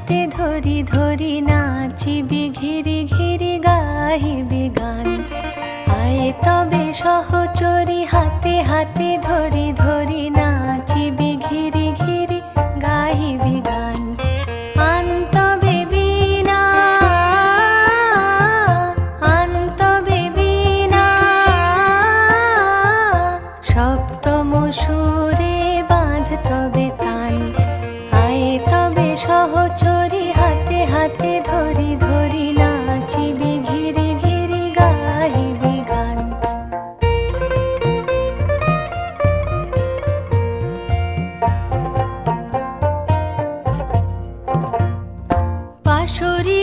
হাতে ধরি ধরি নাচিবি ঘিরি ঘিরি গাহিবি গান। আয়ে তবে সহচরি হাতে হাতে ধরি ধরি নাচিবি ঘিরি ঘিরি গাহিবি গান। আন তবে বীণা আন তবে বীণা সপ্তম সুরে বাঁধ তবে তান। আয়ে তবে সহচরি হাতে হাতে ধরি ধরি নাচিবি ঘিরি ঘিরি গাহিবি গান। পাশরি